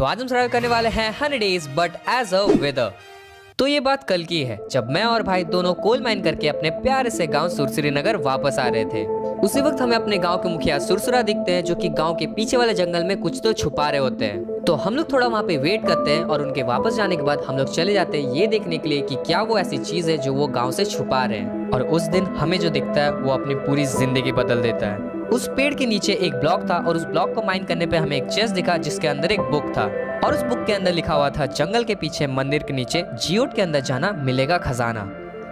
तो आज हम सर्वाइव करने वाले हैं 100 डेज बट एज अ विदर। तो ये बात कल की है जब मैं और भाई दोनों कोल माइन करके अपने प्यारे से गांव सुरसरीनगर वापस आ रहे थे। उसी वक्त हमें अपने गांव के मुखिया सुरसुरा दिखते हैं जो कि गांव के पीछे वाले जंगल में कुछ तो छुपा रहे होते हैं। तो हम लोग थोड़ा वहाँ पे वेट करते हैं और उनके वापस जाने के बाद हम लोग चले जाते हैं ये देखने के लिए कि क्या वो ऐसी चीज है जो वो गाँव से छुपा रहे हैं। और उस दिन हमें जो दिखता है वो अपनी पूरी जिंदगी बदल देता है। उस पेड़ के नीचे एक ब्लॉक था और उस ब्लॉक को माइन करने पे हमें एक चेस्ट दिखा जिसके अंदर एक बुक था और उस बुक के अंदर लिखा हुआ था जंगल के पीछे मंदिर के नीचे जियोट के अंदर जाना मिलेगा खजाना।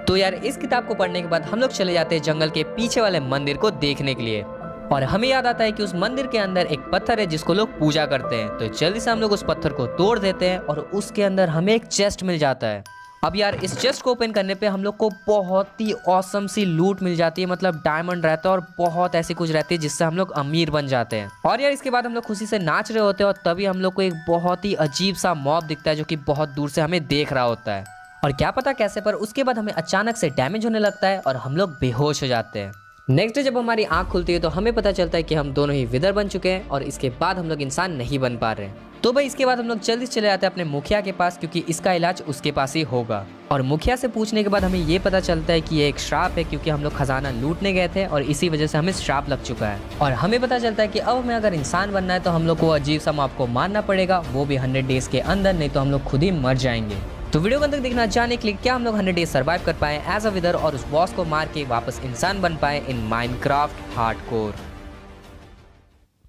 तो यार इस किताब को पढ़ने के बाद हम लोग चले जाते हैं जंगल के पीछे वाले मंदिर को देखने के लिए और हमें याद आता है कि उस मंदिर के अंदर एक पत्थर है जिसको लोग पूजा करते हैं। तो जल्दी से हम लोग उस पत्थर को तोड़ देते हैं और उसके अंदर हमें एक चेस्ट मिल जाता है। अब यार इस चेस्ट को ओपन करने पे हम लोग को बहुत ही औसम सी लूट मिल जाती है, मतलब डायमंड रहता है और बहुत ऐसी कुछ रहती है जिससे हम लोग अमीर बन जाते हैं। और यार इसके बाद हम लोग खुशी से नाच रहे होते हैं और तभी हम लोग को एक बहुत ही अजीब सा मॉब दिखता है जो कि बहुत दूर से हमें देख रहा होता है और क्या पता कैसे, पर उसके बाद हमें अचानक से डैमेज होने लगता है और हम लोग बेहोश हो जाते हैं। नेक्स्ट डे जब हमारी आंख खुलती है तो हमें पता चलता है कि हम दोनों ही विदर बन चुके हैं और इसके बाद हम लोग इंसान नहीं बन पा रहे हैं। तो भाई इसके बाद हम लोग जल्दी चले जाते हैं अपने मुखिया के पास क्योंकि इसका इलाज उसके पास ही होगा। और मुखिया से पूछने के बाद हमें ये पता चलता है कि ये एक श्राप है क्योंकि हम लोग खजाना लूटने गए थे और इसी वजह से हमें श्राप लग चुका है। और हमें पता चलता है कि अब हमें अगर इंसान बनना है तो हम लोग को अजीब सा मॉब को मारना पड़ेगा, वो भी 100 डेज के अंदर, नहीं तो हम लोग खुद ही मर जाएंगे। तो वीडियो को अंत तक देखना जाने के लिए क्या हम लोग 100 डेज सर्वाइव कर पाए एज अ विदर और उस बॉस को मार के वापस इंसान बन पाए इन माइनक्राफ्ट हार्डकोर।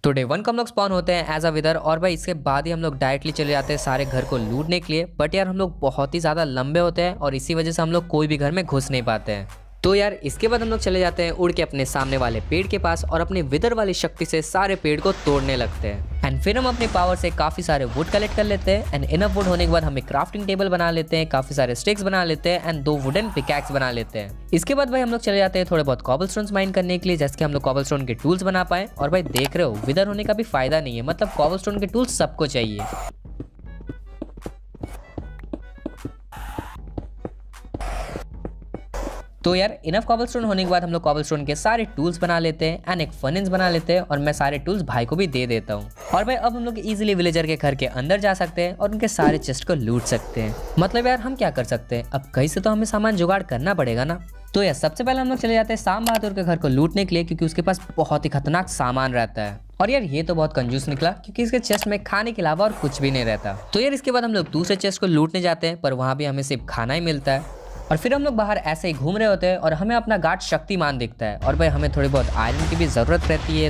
तो डे 1 को हम लोग स्पॉन होते हैं एज अ विदर और भाई इसके बाद ही हम लोग डायरेक्टली चले जाते हैं सारे घर को लूटने के लिए। बट यार हम लोग बहुत ही ज़्यादा लंबे होते हैं और इसी वजह से हम लोग कोई भी घर में घुस नहीं पाते हैं। तो यार इसके बाद हम लोग चले जाते हैं उड़ के अपने सामने वाले पेड़ के पास और अपने विदर वाली शक्ति से सारे पेड़ को तोड़ने लगते हैं। एंड फिर हम अपने पावर से काफी सारे वुड कलेक्ट कर लेते हैं एंड इनफ वुड होने के बाद हमें क्राफ्टिंग टेबल बना लेते हैं, काफी सारे स्टिक्स बना लेते हैं एंड 2 वुडन पिकैक्स बना लेते हैं। इसके बाद भाई हम लोग चले जाते हैं थोड़े बहुत कॉबलस्टोन्स माइन करने के लिए जैसे कि हम लोग कॉबलस्टोन के टूल्स बना पाए। और भाई देख रहे हो विदर होने का भी फायदा नहीं है, मतलब कॉबलस्टोन के टूल्स सबको चाहिए। तो यार इनफ कॉबलस्टोन होने के बाद हम लोग कॉबलस्टोन के सारे टूल्स बना लेते हैं एंड एक फर्नेस बना लेते हैं और मैं सारे टूल्स भाई को भी दे देता हूँ। और भाई अब हम लोग इजीली विलेजर के घर के अंदर जा सकते हैं और उनके सारे चेस्ट को लूट सकते हैं। मतलब यार हम क्या कर सकते हैं, अब कहीं से तो हमें सामान जुगाड़ करना पड़ेगा ना। तो यार सबसे पहले हम लोग चले जाते हैं शाम बहादुर के घर को लूटने के लिए क्योंकि उसके पास बहुत ही खतरनाक सामान रहता है। और यार ये तो बहुत कंजूस निकला क्योंकि इसके चेस्ट में खाने के अलावा और कुछ भी नहीं रहता। तो यार इसके बाद हम लोग दूसरे चेस्ट को लूटने जाते हैं पर वहाँ भी हमें सिर्फ खाना ही मिलता है। और फिर हम लोग बाहर ऐसे ही घूम रहे होते हैं और हमें अपना गार्ड शक्तिमान दिखता है और भाई हमें थोड़ी बहुत आयरन की भी ज़रूरत रहती है।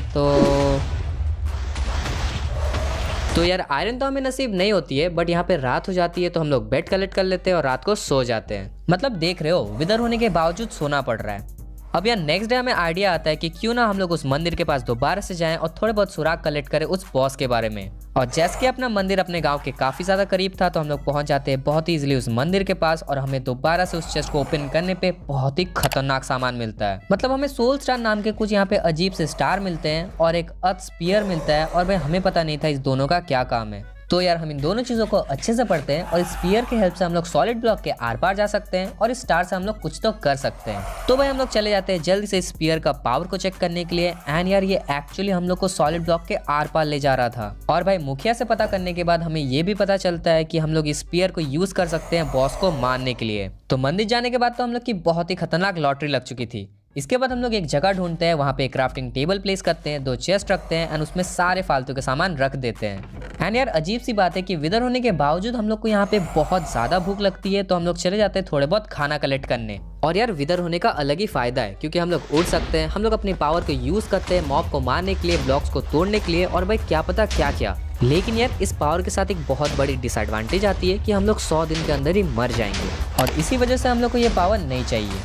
तो यार आयरन तो हमें नसीब नहीं होती है बट यहाँ पे रात हो जाती है तो हम लोग बेड कलेक्ट कर लेते हैं और रात को सो जाते हैं। मतलब देख रहे हो विदर होने के बावजूद सोना पड़ रहा है। अब यार नेक्स्ट डे हमें आइडिया आता है कि क्यों ना हम लोग उस मंदिर के पास दोबारा से जाएं और थोड़े बहुत सुराग कलेक्ट करें उस बॉस के बारे में। और जैसे कि अपना मंदिर अपने गांव के काफी ज्यादा करीब था तो हम लोग पहुंच जाते हैं बहुत ही इजीली उस मंदिर के पास और हमें दोबारा से उस चेस्ट को ओपन करने पे बहुत ही खतरनाक सामान मिलता है। मतलब हमें सोल स्टार नाम के कुछ यहाँ पे अजीब से स्टार मिलते हैं और एक अर्थ स्पीयर मिलता है और भाई हमें पता नहीं था इस दोनों का क्या काम है। तो यार हम इन दोनों चीजों को अच्छे से पढ़ते हैं और स्पीयर की हेल्प से हम लोग सॉलिड ब्लॉक के आर पार जा सकते हैं और इस स्टार से हम लोग कुछ तो कर सकते हैं। तो भाई हम लोग चले जाते हैं जल्दी से स्पीयर का पावर को चेक करने के लिए एंड यार ये एक्चुअली हम लोग को सॉलिड ब्लॉक के आर पार ले जा रहा था। और भाई मुखिया से पता करने के बाद हमें ये भी पता चलता है कि हम लोग स्पीयर को यूज कर सकते हैं बॉस को मारने के लिए। तो मंदिर जाने के बाद तो हम लोग की बहुत ही खतरनाक लॉटरी लग चुकी थी। इसके बाद हम लोग एक जगह ढूंढते हैं, वहाँ पे क्राफ्टिंग टेबल प्लेस करते हैं, 2 चेस्ट रखते हैं एंड उसमें सारे फालतू के सामान रख देते हैं। एंड यार अजीब सी बात है कि विदर होने के बावजूद हम लोग को यहाँ पे बहुत ज्यादा भूख लगती है तो हम लोग चले जाते हैं थोड़े बहुत खाना कलेक्ट करने। और यार विदर होने का अलग ही फायदा है क्योंकि हम लोग उड़ सकते हैं, हम लोग अपनी पावर को यूज करते हैं मॉब को मारने के लिए, ब्लॉक्स को तोड़ने के लिए और भाई क्या पता क्या क्या। लेकिन यार इस पावर के साथ एक बहुत बड़ी डिसएडवांटेज आती है कि हम लोग 100 दिन के अंदर ही मर जाएंगे और इसी वजह से हम लोग को ये पावर नहीं चाहिए।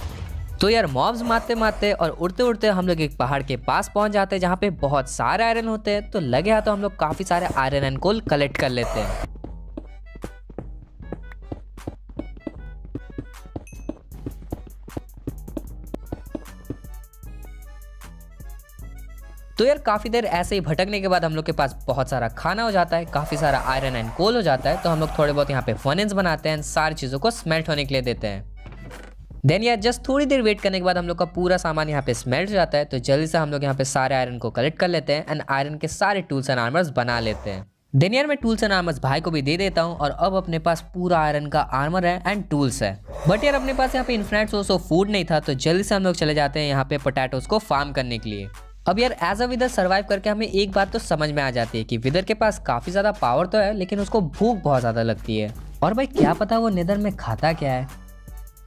तो यार मॉब्स मारते मारते और उड़ते उड़ते हम लोग एक पहाड़ के पास पहुंच जाते हैं जहाँ पे बहुत सारे आयरन होते हैं। तो लगे हाथों हम लोग काफी सारे आयरन एंड कोल कलेक्ट कर लेते हैं। तो यार काफी देर ऐसे ही भटकने के बाद हम लोग के पास बहुत सारा खाना हो जाता है, काफी सारा आयरन एंड कोल हो जाता है। तो हम लोग थोड़े बहुत यहाँ पे फर्नेस बनाते हैं, सारी चीजों को स्मेल्ट होने के लिए देते हैं। देन यार जस्ट थोड़ी देर वेट करने के बाद हम लोग का पूरा सामान यहाँ पे स्मेल्ट हो जाता है। तो जल्दी से हम लोग यहाँ पे सारे आयरन को कलेक्ट कर लेते हैं एंड आयरन के सारे टूल्स एंड आर्मर्स बना लेते हैं। देन यार मैं टूल्स एंड आर्मर्स भाई को भी दे देता हूँ और अब अपने पास पूरा आयरन का आर्मर है एंड टूल्स है। बट यार अपने पास यहाँ पे इन्फिनिट सोर्स ऑफ फूड नहीं था, तो जल्दी से हम लोग चले जाते हैं यहाँ पे पोटैटोस को फार्म करने के लिए। अब यार एज अ विदर सर्वाइव करके हमें एक बात तो समझ में आ जाती है कि विदर के पास काफी ज्यादा पावर तो है, लेकिन उसको भूख बहुत ज्यादा लगती है। और भाई क्या पता वो नेदर में खाता क्या है।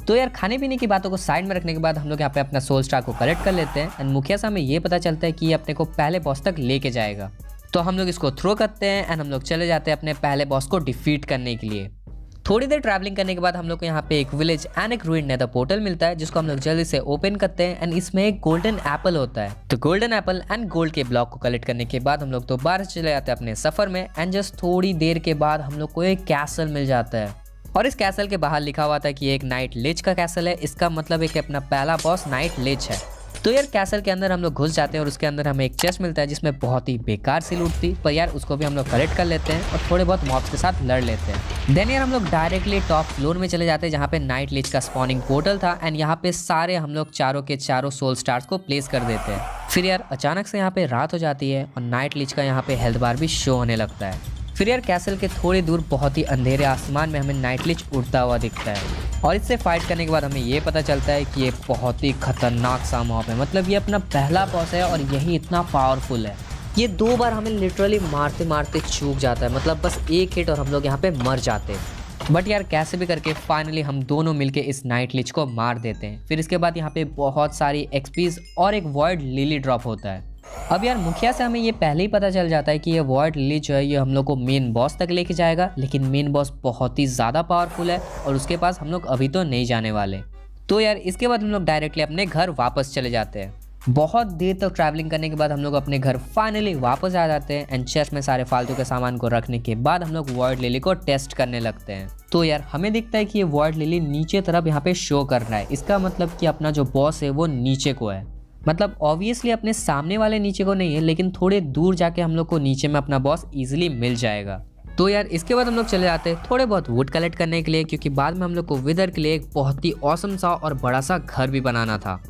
तो यार खाने पीने की बातों को साइड में रखने के बाद हम लोग यहाँ पे अपना सोल स्टार को कलेक्ट कर लेते हैं एंड मुखिया से हमें ये पता चलता है कि ये अपने को पहले बॉस तक लेके जाएगा। तो हम लोग इसको थ्रो करते हैं एंड हम लोग चले जाते हैं अपने पहले बॉस को डिफीट करने के लिए। थोड़ी देर ट्रैवलिंग करने के बाद हम लोग को यहाँ पे एक विलेज एंड एक रूइंड नेदर पोर्टल मिलता है, जिसको हम लोग जल्दी से ओपन करते हैं एंड इसमें एक गोल्डन एप्पल होता है। तो गोल्डन एप्पल एंड गोल्ड के ब्लॉक को कलेक्ट करने के बाद हम लोग दोबारा चले जाते हैं अपने सफर में एंड जस्ट थोड़ी देर के बाद हम लोग को एक कैसल मिल जाता है और इस कैसल के बाहर लिखा हुआ था कि एक नाइट लिच का कैसल है। इसका मतलब है कि अपना पहला बॉस नाइट लिच है। तो यार कैसल के अंदर हम लोग घुस जाते हैं और उसके अंदर हमें एक चेस्ट मिलता है जिसमें बहुत ही बेकार सी लूट थी, पर यार उसको भी हम लोग कलेक्ट कर लेते हैं और थोड़े बहुत मॉब्स के साथ लड़ लेते हैं। देन यार हम लोग डायरेक्टली टॉप फ्लोर में चले जाते हैं जहाँ पे नाइट लिच का स्पॉनिंग पोर्टल था एंड यहाँ पे सारे हम लोग चारों के चारों सोल स्टार्स को प्लेस कर देते हैं। फिर यार अचानक से यहाँ पे रात हो जाती है और नाइट लिच का यहाँ पे हेल्थ बार भी शो होने लगता है। फिर यार कैसल के थोड़ी दूर बहुत ही अंधेरे आसमान में हमें नाइट लिच उड़ता हुआ दिखता है और इससे फाइट करने के बाद हमें ये पता चलता है कि ये बहुत ही खतरनाक सा मॉब है। मतलब ये अपना पहला बॉस है और यही इतना पावरफुल है। ये 2 बार हमें लिटरली मारते मारते चूक जाता है, मतलब बस एक हिट और हम लोग यहाँ पे मर जाते हैं। बट यार कैसे भी करके फाइनली हम दोनों मिलके इस नाइट लिच को मार देते हैं। फिर इसके बाद यहाँ पे बहुत सारी एक्सपीज और एक वॉइड लिली ड्रॉप होता है। अब यार मुखिया से हमें ये पहले ही पता चल जाता है कि ये वॉइड लिली जो है ये हम लोग को मेन बॉस तक लेके जाएगा, लेकिन मेन बॉस बहुत ही ज़्यादा पावरफुल है और उसके पास हम लोग अभी तो नहीं जाने वाले। तो यार इसके बाद हम लोग डायरेक्टली अपने घर वापस चले जाते हैं। बहुत देर तक ट्रैवलिंग करने के बाद हम लोग अपने घर फाइनली वापस आ जाते हैं एंड चेस्ट में सारे फालतू के सामान को रखने के बाद हम लोग वॉइड लिली को टेस्ट करने लगते हैं। तो यार हमें दिखता है कि ये वॉइड लिली नीचे तरफ यहाँ पे शो कर रहा है। इसका मतलब कि अपना जो बॉस है वो नीचे को है। मतलब ऑब्वियसली अपने सामने वाले नीचे को नहीं है, लेकिन थोड़े दूर जाके हम लोग को नीचे में अपना बॉस इजीली मिल जाएगा। तो यार इसके बाद हम लोग चले जाते हैं थोड़े बहुत वुड कलेक्ट करने के लिए, क्योंकि बाद में हम लोग को विदर के लिए एक बहुत ही ऑसम सा और बड़ा सा घर भी बनाना था।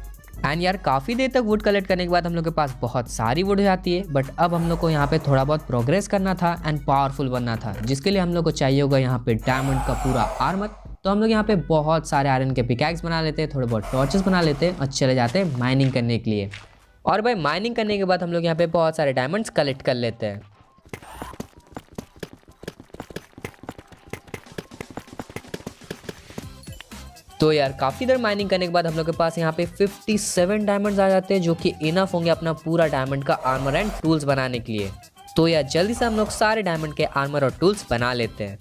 एंड यार काफ़ी देर तक वुड कलेक्ट करने के बाद हम लोग के पास बहुत सारी वुड हो जाती है। बट अब हम लोग को यहाँ पे थोड़ा बहुत प्रोग्रेस करना था एंड पावरफुल बनना था, जिसके लिए हम लोग को चाहिए होगा यहाँ पे डायमंड का पूरा आर्मर। तो हम लोग यहाँ पे बहुत सारे आयरन के पिकैक्स बना लेते हैं, थोड़े बहुत टॉर्चेस बना लेते हैं और चले जाते हैं माइनिंग करने के लिए। और भाई माइनिंग करने के बाद हम लोग यहाँ पे बहुत सारे डायमंड्स कलेक्ट कर लेते हैं। तो यार काफ़ी देर माइनिंग करने के बाद हम लोग के पास यहाँ पे 57 डायमंड्स आ जाते हैं, जो कि इनफ होंगे अपना पूरा डायमंड का आर्मर एंड टूल्स बनाने के लिए। तो यार जल्दी से हम लोग सारे डायमंड के आर्मर और टूल्स बना लेते हैं।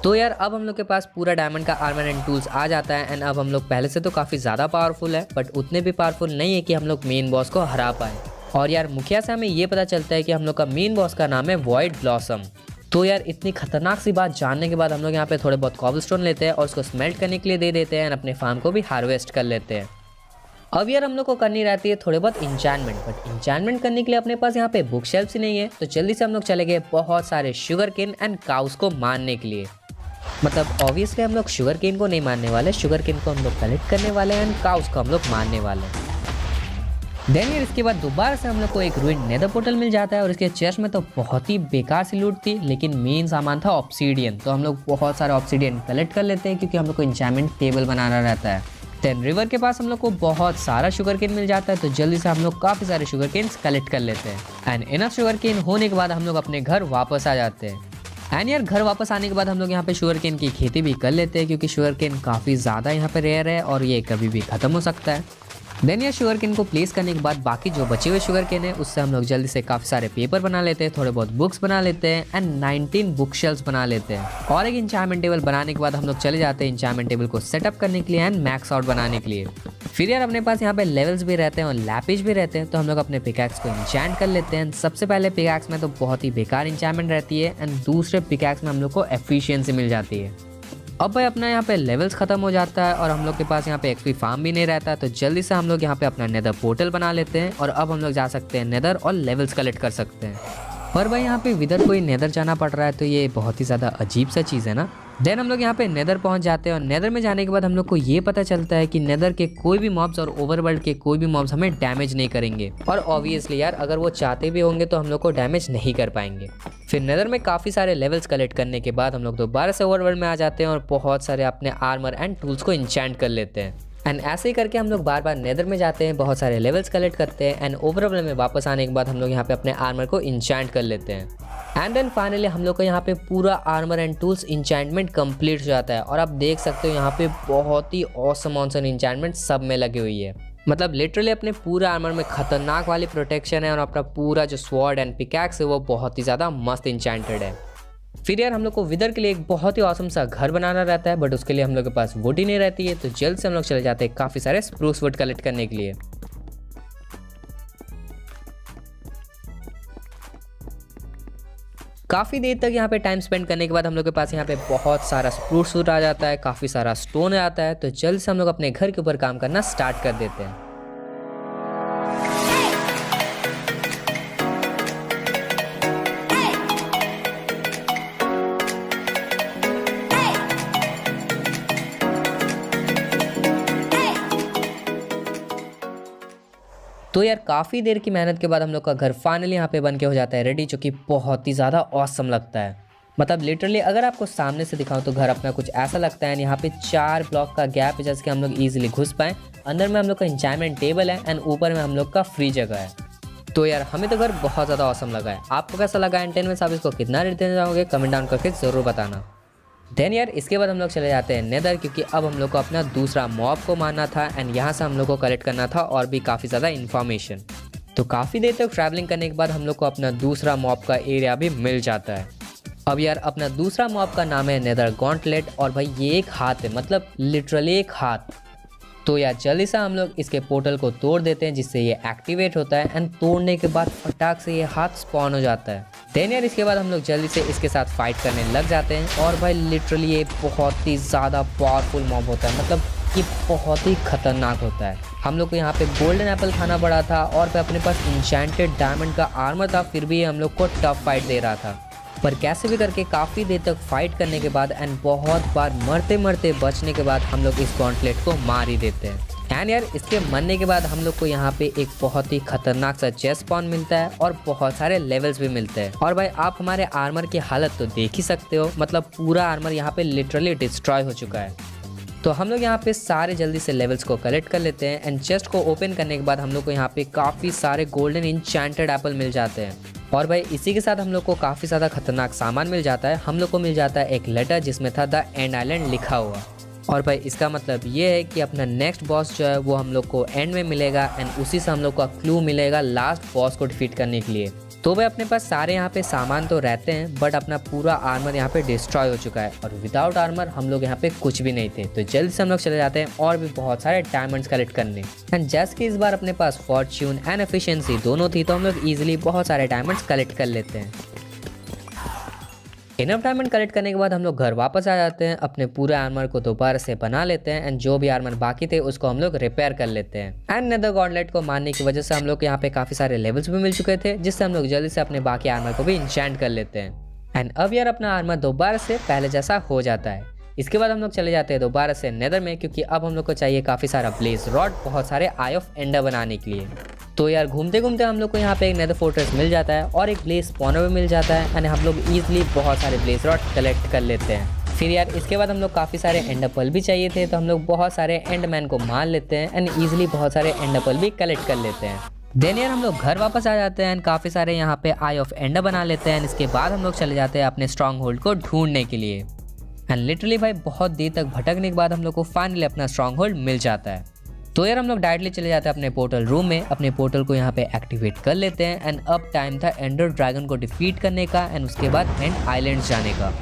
तो यार अब हम लोग के पास पूरा डायमंड का आर्मर एंड टूल्स आ जाता है एंड अब हम लोग पहले से तो काफ़ी ज़्यादा पावरफुल है, बट उतने भी पावरफुल नहीं है कि हम लोग मेन बॉस को हरा पाए। और यार मुखिया से हमें ये पता चलता है कि हम लोग का मेन बॉस का नाम है वॉइड ब्लॉसम। तो यार इतनी खतरनाक सी बात जानने के बाद हम लोग यहाँ पे थोड़े बहुत कॉबलस्टोन लेते हैं और उसको स्मेल्ट करने के लिए दे देते हैं एंड अपने फार्म को भी हार्वेस्ट कर लेते हैं। अब यार हम लोग को करनी रहती है थोड़े बहुत इंचैंटमेंट, बट इंचैंटमेंट करने के लिए अपने पास यहाँ पे बुक शेल्फ्स ही नहीं है। तो जल्दी से हम लोग चले गए बहुत सारे शुगर केन एंड काउस को मारने के लिए। मतलब ऑब्वियसली हम लोग शुगर केन को नहीं मारने वाले, शुगर केन को हम लोग कलेक्ट करने वाले हैं एंड काउस को हम लोग मारने वाले हैं। देन यार इसके बाद दोबारा से हम लोग को एक रूइंड नेदर पोर्टल मिल जाता है और इसके चेस्ट में तो बहुत ही बेकार सी लूट थी, लेकिन मेन सामान था ऑब्सीडियन। तो हम लोग बहुत सारे ऑब्सीडियन कलेक्ट कर लेते हैं क्योंकि हम लोग को इंचैंटमेंट टेबल बनाना रहता है। देन रिवर के पास हम लोग को बहुत सारा शुगर केन मिल जाता है, तो जल्दी से हम लोग काफ़ी सारे शुगर केन्स कलेक्ट कर लेते हैं एंड इनफ शुगर केन होने के बाद हम लोग अपने घर वापस आ जाते हैं। एंड यार घर वापस आने के बाद हम लोग यहाँ पे शुगर केन की खेती भी कर लेते हैं, क्योंकि शुगर केन काफ़ी ज़्यादा यहाँ पे रेयर है और ये कभी भी ख़त्म हो सकता है। देन यार शुगर केन को प्लेस करने के बाद बाकी जो बचे हुए शुगर केन है उससे हम लोग जल्दी से काफ़ी सारे पेपर बना लेते हैं, थोड़े बहुत बुक्स बना लेते हैं एंड 19 बुक शेल्फ्स बना लेते हैं। और एक इंचैंटमेंट टेबल बनाने के बाद हम लोग चले जाते हैं इंचैंटमेंट टेबल को सेटअप करने के लिए एंड मैक्स आउट बनाने के लिए। फिर यार अपने पास यहाँ पे लेवल्स भी रहते हैं और लैपिज भी रहते हैं, तो हम लोग अपने पिकैक्स को इंचैंट कर लेते हैं। सबसे पहले पिकैक्स में तो बहुत ही बेकार इंचैंटमेंट रहती है एंड दूसरे पिकैक्स में हम लोग को एफिशिएंसी मिल जाती है। अब भाई अपना यहाँ पे लेवल्स खत्म हो जाता है और हम लोग के पास यहाँ पे एक्सपी फार्म भी नहीं रहता, तो जल्दी से हम लोग यहाँ पे अपना नेदर पोर्टल बना लेते हैं और अब हम लोग जा सकते हैं नेदर और लेवल्स कलेक्ट कर सकते हैं। और भाई यहाँ पे विदर को नेदर जाना पड़ रहा है, तो ये बहुत ही ज़्यादा अजीब सा चीज़ है ना। देन हम लोग यहाँ पे नेदर पहुंच जाते हैं और नेदर में जाने के बाद हम लोग को ये पता चलता है कि नेदर के कोई भी मॉब्स और ओवरवर्ल्ड के कोई भी मॉब्स हमें डैमेज नहीं करेंगे। और ऑब्वियसली यार अगर वो चाहते भी होंगे तो हम लोग को डैमेज नहीं कर पाएंगे। फिर नेदर में काफ़ी सारे लेवल्स कलेक्ट करने के बाद हम लोग दोबारा से ओवरवर्ल्ड में आ जाते हैं और बहुत सारे अपने आर्मर एंड टूल्स को इंचैंट कर लेते हैं। एंड ऐसे ही करके हम लोग बार बार नेदर में जाते हैं, बहुत सारे लेवल्स कलेक्ट करते हैं एंड ओवरवर्ल्ड में वापस आने के बाद हम लोग यहाँ पे अपने आर्मर को इंचैंट कर लेते हैं। एंड देन फाइनली हम लोग को यहाँ पे पूरा armour and tools enchantment complete हो जाता है। और आप देख सकते हो यहाँ पे बहुत ही ऑसम इंचैंटमेंट सब में लगी हुई है। मतलब लिटरली अपने पूरा आर्मर में खतरनाक वाली प्रोटेक्शन है और अपना पूरा जो स्वॉर्ड एंड पिकैक्स है वो बहुत ही ज़्यादा मस्त इंचैंटेड है। फिर यार हम लोग को विदर के लिए एक बहुत ही औसम सा घर बनाना रहता है, बट उसके लिए हम लोग के पास वुड ही नहीं रहती है। तो जल्द से हम लोग चले जाते हैं काफ़ी सारे स्प्रूस वुड कलेक्ट करने के लिए। काफ़ी देर तक यहाँ पे टाइम स्पेंड करने के बाद हम लोग के पास यहाँ पे बहुत सारा स्प्रूस वुड आ जाता है, काफ़ी सारा स्टोन आता है। तो जल्द से हम लोग अपने घर के ऊपर काम करना स्टार्ट कर देते हैं। तो यार काफ़ी देर की मेहनत के बाद हम लोग का घर फाइनली यहाँ पे बन के हो जाता है रेडी, जो कि बहुत ही ज़्यादा ऑसम लगता है। मतलब लिटरली अगर आपको सामने से दिखाऊं तो घर अपना कुछ ऐसा लगता है। यहाँ पे 4 ब्लॉक का गैप है जैसे कि हम लोग ईजिली घुस पाएँ। अंदर में हम लोग का इंचाइनमेंट टेबल है एंड ऊपर में हम लोग का फ्री जगह है। तो यार हमें तो घर बहुत ज़्यादा ऑसम लगा है। आपको कैसा लगा एंड 10 में से आप इसको कितना रेट देना चाहोगे कमेंट डाउन करके ज़रूर बताना। देन यार इसके बाद हम लोग चले जाते हैं नेदर, क्योंकि अब हम लोग को अपना दूसरा मॉब को मारना था एंड यहाँ से हम लोग को कलेक्ट करना था और भी काफ़ी ज़्यादा इन्फॉर्मेशन। तो काफ़ी देर तक ट्रैवलिंग करने के बाद हम लोग को अपना दूसरा मॉब का एरिया भी मिल जाता है। अब यार अपना दूसरा मॉब का नाम है नेदर गॉन्टलेट और भाई ये एक हाथ है, मतलब लिटरली एक हाथ। तो यार जल्दी से हम लोग इसके पोर्टल को तोड़ देते हैं जिससे ये एक्टिवेट होता है एंड तोड़ने के बाद फटाक से ये हाथ स्पॉन हो जाता है। देन यार इसके बाद हम लोग जल्दी से इसके साथ फाइट करने लग जाते हैं और भाई लिटरली ये बहुत ही ज़्यादा पावरफुल मॉब होता है, मतलब ये बहुत ही खतरनाक होता है। हम लोग को यहाँ पे गोल्डन एप्पल खाना पड़ा था और फिर अपने पास इंचैंटेड डायमंड का आर्मर था, फिर भी ये हम लोग को टफ फाइट दे रहा था। पर कैसे भी करके काफ़ी देर तक फाइट करने के बाद एंड बहुत बार मरते मरते बचने के बाद हम लोग इस गॉन्टलेट को मार ही देते हैं। एंड यार इसके मरने के बाद हम लोग को यहाँ पे एक बहुत ही खतरनाक सा चेस्ट स्पॉन मिलता है और बहुत सारे लेवल्स भी मिलते हैं। और भाई आप हमारे आर्मर की हालत तो देख ही सकते हो, मतलब पूरा आर्मर यहाँ पे लिटरली डिस्ट्रॉय हो चुका है। तो हम लोग यहाँ पे सारे जल्दी से लेवल्स को कलेक्ट कर लेते हैं एंड चेस्ट को ओपन करने के बाद हम लोग को यहाँ पे काफ़ी सारे गोल्डन इंचैंटेड एप्पल मिल जाते हैं। और भाई इसी के साथ हम लोग को काफ़ी ज़्यादा खतरनाक सामान मिल जाता है। हम लोग को मिल जाता है एक लेटर जिसमें था द एंड आइलैंड लिखा हुआ। और भाई इसका मतलब ये है कि अपना नेक्स्ट बॉस जो है वो हम लोग को एंड में मिलेगा एंड उसी से हम लोग का क्लू मिलेगा लास्ट बॉस को डिफीट करने के लिए। तो भाई अपने पास सारे यहाँ पे सामान तो रहते हैं बट अपना पूरा आर्मर यहाँ पे डिस्ट्रॉय हो चुका है और विदाउट आर्मर हम लोग यहाँ पे कुछ भी नहीं थे। तो जल्द से हम लोग चले जाते हैं और भी बहुत सारे डायमंड्स कलेक्ट करने। एंड जैसे कि इस बार अपने पास फॉर्च्यून एंड एफिशिएंसी दोनों थी तो हम लोग इजीली बहुत सारे डायमंड्स कलेक्ट कर लेते हैं। इनफ डायमंड कलेक्ट करने के बाद हम लोग घर वापस आ जाते हैं, अपने पूरे आर्मर को दोबारा से बना लेते हैं एंड जो भी आर्मर बाकी थे उसको हम लोग रिपेयर कर लेते हैं। एंड नेदर गॉन्टलेट को मारने की वजह से हम लोग को यहाँ पे काफी सारे लेवल्स भी मिल चुके थे जिससे हम लोग जल्दी से अपने बाकी आर्मर को भी इंचैंट कर लेते हैं। एंड अब यार अपना आर्मर दोबारा से पहले जैसा हो जाता है। इसके बाद हम लोग चले जाते हैं दोबारा से नेदर में, क्योंकि अब हम लोग को चाहिए काफ़ी सारा ब्लेज रॉड बहुत सारे आई ऑफ एंडर बनाने के लिए। तो यार घूमते घूमते हम लोग को यहाँ पे एक नेदर फोर्ट्रेस मिल जाता है और एक ब्लेज स्पॉनर भी मिल जाता है एंड हम लोग ईजिली बहुत सारे ब्लेज रॉड कलेक्ट कर लेते हैं। फिर यार इसके बाद हम लोग काफ़ी सारे एंडरपल भी चाहिए थे तो हम लोग बहुत सारे एंडमैन को मार लेते हैं एंड ईजिली बहुत सारे एंडरपल भी कलेक्ट कर लेते हैं। देन यार हम लोग घर वापस आ जाते हैं एंड काफ़ी सारे यहाँ पे आई ऑफ एंडर बना लेते हैं। इसके बाद हम लोग चले जाते हैं अपने स्ट्रॉन्ग होल्ड को ढूंढने के लिए एंड लिटरली भाई बहुत देर तक भटकने के बाद हम लोग को फाइनली अपना स्ट्रॉन्ग होल्ड मिल जाता है। तो यार हम लोग डायरेक्टली चले जाते हैं अपने पोर्टल रूम में, अपने पोर्टल को यहाँ पे एक्टिवेट कर लेते हैं एंड अब टाइम था एंडर ड्रैगन को डिफीट करने का एंड उसके बाद एंड आइलैंड्स जाने का।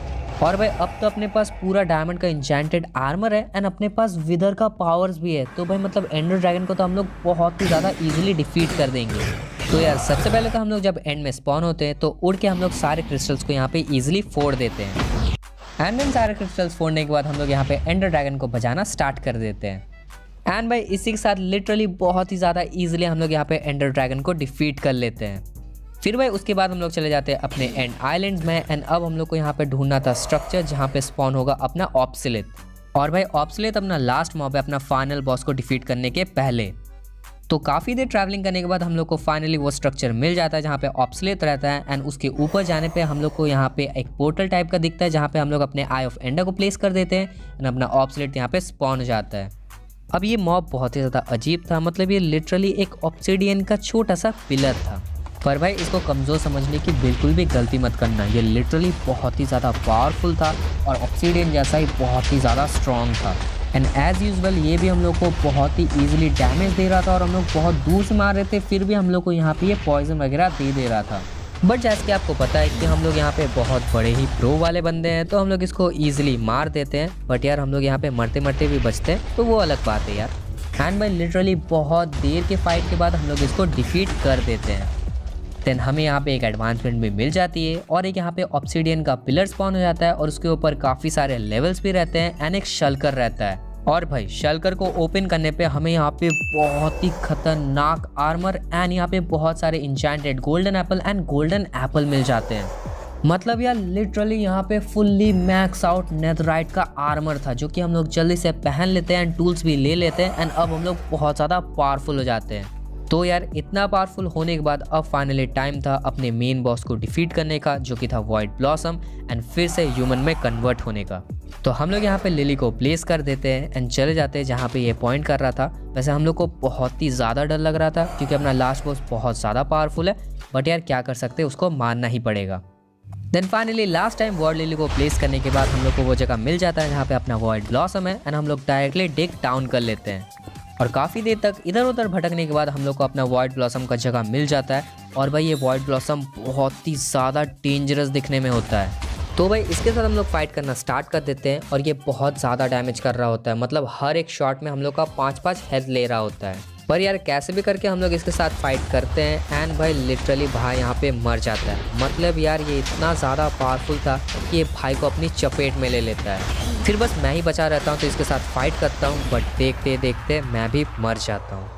और भाई अब तो अपने पास पूरा डायमंड का इंचैंटेड आर्मर है एंड अपने पास विदर का पावर्स भी है। तो भाई मतलब एंडर ड्रैगन को तो हम लोग बहुत ही ज़्यादा ईजिली डिफीट कर देंगे। तो यार सबसे पहले तो हम लोग जब एंड में स्पॉन होते हैं तो उड़ के हम लोग सारे क्रिस्टल्स को यहाँ पे ईजिली फोड़ देते हैं एंड देन सारे क्रिस्टल्स फोड़ने के बाद हम लोग यहाँ पे एंडर ड्रैगन को बजाना स्टार्ट कर देते हैं। एंड भाई इसी के साथ लिटरली बहुत ही ज़्यादा ईजिली हम लोग यहाँ पे एंडर ड्रैगन को डिफीट कर लेते हैं। फिर भाई उसके बाद हम लोग चले जाते हैं अपने एंड आइलैंड में। एंड अब हम लोग को यहाँ पे ढूंढना था स्ट्रक्चर जहाँ पे स्पॉन होगा अपना ऑब्सोलेट। और भाई ऑब्सोलेट अपना लास्ट मॉब है अपना फाइनल बॉस को डिफीट करने के पहले। तो काफ़ी देर ट्रैवलिंग करने के बाद हम लोग को फाइनली वो स्ट्रक्चर मिल जाता है जहाँ पे ऑब्सोलेट रहता है। एंड उसके ऊपर जाने पे हम लोग को यहाँ पे एक पोर्टल टाइप का दिखता है जहाँ पे हम लोग अपने आई ऑफ एंडर को प्लेस कर देते हैं एंड अपना ऑब्सोलेट यहाँ पे स्पॉन हो जाता है। अब ये मॉब बहुत ही ज़्यादा अजीब था, मतलब ये लिटरली एक ऑब्सिडियन का छोटा सा पिलर था। पर भाई इसको कमज़ोर समझने की बिल्कुल भी गलती मत करना, ये लिटरली बहुत ही ज़्यादा पावरफुल था और ऑब्सिडियन जैसा ही बहुत ही ज़्यादा स्ट्रॉन्ग था। एंड एज़ यूजुअल ये भी हम लोग को बहुत ही ईजिली डैमेज दे रहा था और हम लोग बहुत दूर से मार रहे थे, फिर भी हम लोग को यहाँ पे ये पॉइजन वगैरह दे रहा था। बट जैसे कि आपको पता है कि हम लोग यहाँ पे बहुत बड़े ही प्रो वाले बंदे हैं तो हम लोग इसको ईजिली मार देते हैं। बट यार हम लोग यहाँ पे मरते मरते भी बचते हैं तो वो अलग बात है यार। एंड भाई लिटरली बहुत देर के फाइट के बाद हम लोग इसको डिफीट कर देते हैं। देन हमें यहाँ पे एक एडवांसमेंट भी मिल जाती है और एक यहाँ पे ऑब्सिडियन का पिलर स्पॉन हो जाता है और उसके ऊपर काफ़ी सारे लेवल्स भी रहते हैं एंड एक शल्कर रहता है। और भाई शल्कर को ओपन करने पे हमें यहाँ पे बहुत ही खतरनाक आर्मर एंड यहाँ पे बहुत सारे enchanted golden apple and golden apple मिल जाते हैं। मतलब यार लिटरली यहाँ पे फुल्ली मैक्स आउट नेथराइट का आर्मर था जो कि हम लोग जल्दी से पहन लेते हैं एंड टूल्स भी ले लेते हैं एंड अब हम लोग बहुत ज़्यादा पावरफुल हो जाते हैं। तो यार इतना पावरफुल होने के बाद अब फाइनली टाइम था अपने मेन बॉस को डिफीट करने का जो कि था वॉइड ब्लॉसम एंड फिर से ह्यूमन में कन्वर्ट होने का। तो हम लोग यहाँ पे लिली को प्लेस कर देते हैं एंड चले जाते हैं जहाँ पे ये पॉइंट कर रहा था। वैसे हम लोग को बहुत ही ज़्यादा डर लग रहा था क्योंकि अपना लास्ट बॉस बहुत ज़्यादा पावरफुल है, बट यार क्या कर सकते हैं, उसको मारना ही पड़ेगा। Then finally last time ward lily को प्लेस करने के बाद हम लोग को वो जगह मिल जाता है जहाँ पे अपना वॉइड ब्लॉसम है एंड हम लोग डायरेक्टली डिग डाउन कर लेते हैं। और काफ़ी देर तक इधर उधर भटकने के बाद हम लोग को अपना वॉइड ब्लॉसम का जगह मिल जाता है। और भाई ये वॉइड ब्लॉसम बहुत ही ज़्यादा डेंजरस दिखने में होता है। तो भाई इसके साथ हम लोग फाइट करना स्टार्ट कर देते हैं और ये बहुत ज़्यादा डैमेज कर रहा होता है, मतलब हर एक शॉट में हम लोग का 5-5 हेल्थ ले रहा होता है। पर यार कैसे भी करके हम लोग इसके साथ फाइट करते हैं एंड भाई लिटरली भाई यहाँ पे मर जाता है। मतलब यार ये इतना ज़्यादा पावरफुल था कि ये भाई को अपनी चपेट में ले लेता है। फिर बस मैं ही बचा रहता हूँ तो इसके साथ फाइट करता हूँ, बट देखते देखते मैं भी मर जाता हूँ।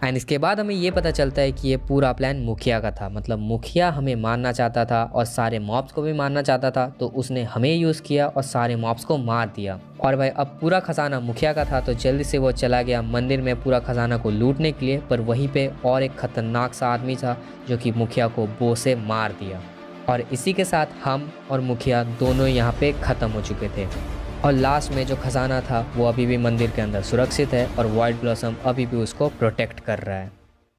एंड इसके बाद हमें ये पता चलता है कि ये पूरा प्लान मुखिया का था, मतलब मुखिया हमें मारना चाहता था और सारे मॉब्स को भी मारना चाहता था, तो उसने हमें यूज़ किया और सारे मॉब्स को मार दिया। और भाई अब पूरा खजाना मुखिया का था तो जल्दी से वो चला गया मंदिर में पूरा खजाना को लूटने के लिए। पर वहीं पे और एक खतरनाक सा आदमी था जो कि मुखिया को बो से मार दिया। और इसी के साथ हम और मुखिया दोनों यहाँ पे ख़त्म हो चुके थे। और लास्ट में जो खजाना था वो अभी भी मंदिर के अंदर सुरक्षित है और वॉइड ब्लॉसम अभी भी उसको प्रोटेक्ट कर रहा है।